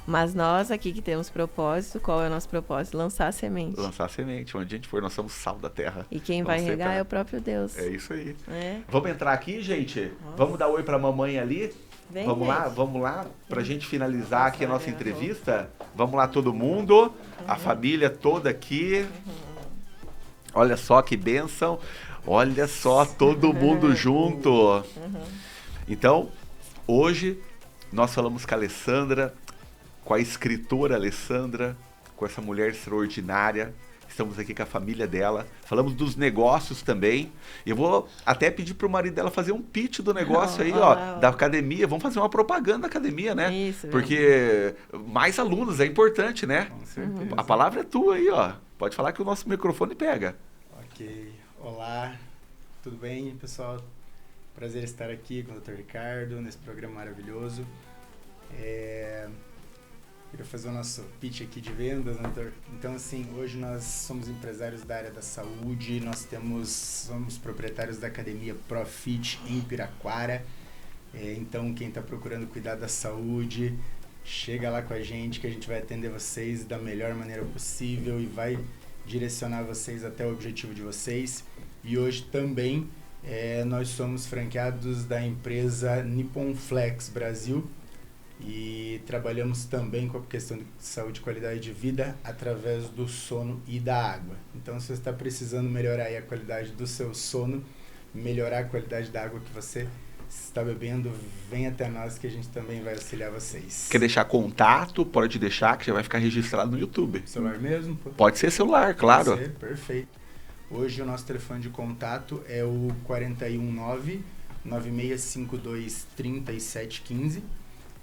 Mas nós aqui que temos propósito, qual é o nosso propósito? Lançar a semente. Lançar a semente. Onde a gente for, nós somos sal da terra. E quem vai regar é o próprio Deus. É isso aí. É. Vamos entrar aqui, gente? Nossa. Vamos dar oi pra mamãe ali? Vamos lá, pra gente finalizar aqui a nossa entrevista. Vamos lá, todo mundo. A família toda aqui. Olha só que bênção. Olha só, todo mundo junto. Então, hoje, nós falamos com a Alessandra, com a escritora Alessandra, com essa mulher extraordinária. Estamos aqui com a família dela. Falamos dos negócios também. Eu vou até pedir pro marido dela fazer um pitch do negócio aí, ó, da academia. Vamos fazer uma propaganda da academia, né? Isso. Porque mais alunos é importante, né? Com certeza. A palavra é tua aí, ó. Pode falar que o nosso microfone pega. Ok. Olá, tudo bem, pessoal? Prazer estar aqui com o Dr. Ricardo nesse programa maravilhoso. Queria fazer o nosso pitch aqui de vendas, né, doutor? Então, assim, hoje nós somos empresários da área da saúde, somos proprietários da Academia Profit em Piraquara. Então, quem está procurando cuidar da saúde, chega lá com a gente que a gente vai atender vocês da melhor maneira possível e vai direcionar vocês até o objetivo de vocês. E hoje também nós somos franqueados da empresa Nippon Flex Brasil e trabalhamos também com a questão de saúde e qualidade de vida através do sono e da água. Então, se você está precisando melhorar aí a qualidade do seu sono, melhorar a qualidade da água que você está bebendo, vem até nós que a gente também vai auxiliar vocês. Quer deixar contato? Pode deixar, que já vai ficar registrado no YouTube. Celular mesmo? Pode ser celular, claro. Pode ser, perfeito. Hoje o nosso telefone de contato é o 419-9652-3715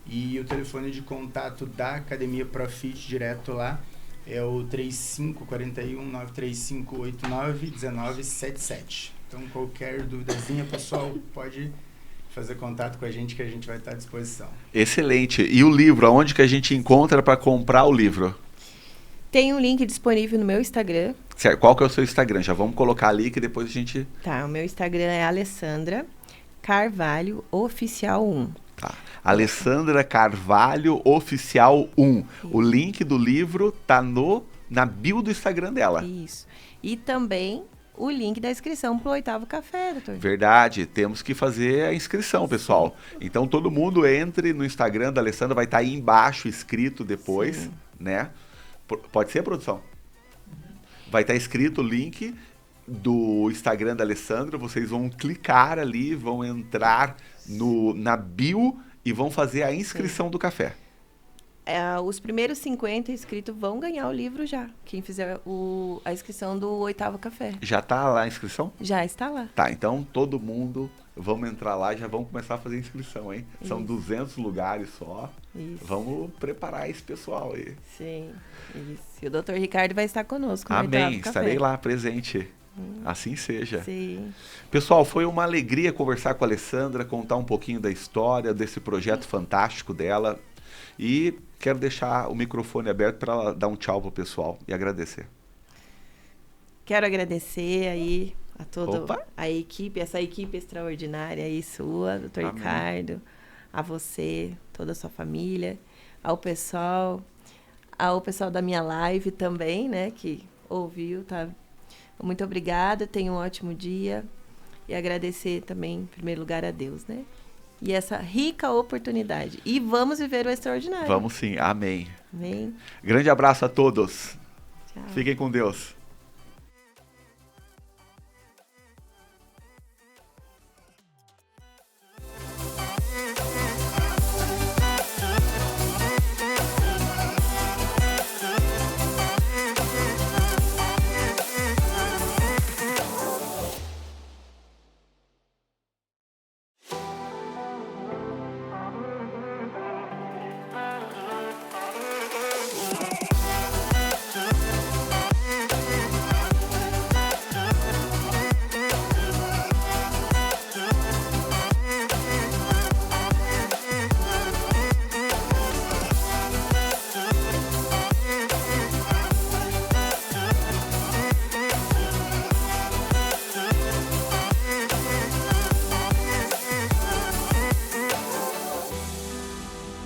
e o telefone de contato da Academia Profit direto lá é o 3541-93589-1977. Então, qualquer duvidazinha, pessoal, pode fazer contato com a gente que a gente vai estar à disposição. Excelente. E o livro, aonde que a gente encontra para comprar o livro? Tem um link disponível no meu Instagram. Certo. Qual que é o seu Instagram? Já vamos colocar ali que depois a gente... Tá, o meu Instagram é Alessandra Carvalho Oficial 1. Tá. Alessandra Carvalho Oficial 1. Isso. O link do livro tá na bio do Instagram dela. Isso. E também o link da inscrição pro 8º café, doutor. Verdade. Temos que fazer a inscrição, pessoal. Então todo mundo entre no Instagram da Alessandra, vai estar aí embaixo escrito depois, né? Pode ser, produção? Vai estar escrito o link do Instagram da Alessandra, vocês vão clicar ali, vão entrar na bio e vão fazer a inscrição do café. Os primeiros 50 inscritos vão ganhar o livro já. Quem fizer a inscrição do 8º café. Já está lá a inscrição? Já está lá. Tá, então todo mundo, vamos entrar lá e já vamos começar a fazer a inscrição, hein? Isso. São 200 lugares só. Isso. Vamos preparar esse pessoal aí. Sim, isso. E o Dr. Ricardo vai estar conosco no Amém, 8º café. Estarei lá presente. Assim seja. Sim. Pessoal, foi uma alegria conversar com a Alessandra, contar um pouquinho da história, desse projeto fantástico dela. E quero deixar o microfone aberto para ela dar um tchau pro pessoal e agradecer. Quero agradecer aí a toda a equipe, essa equipe extraordinária aí sua, Dr. Ricardo, a você, toda a sua família, ao pessoal da minha live também, né, que ouviu, tá? Muito obrigada, tenha um ótimo dia e agradecer também, em primeiro lugar, a Deus, né? E essa rica oportunidade. E vamos viver o extraordinário. Vamos sim, amém. Amém. Grande abraço a todos. Tchau. Fiquem com Deus.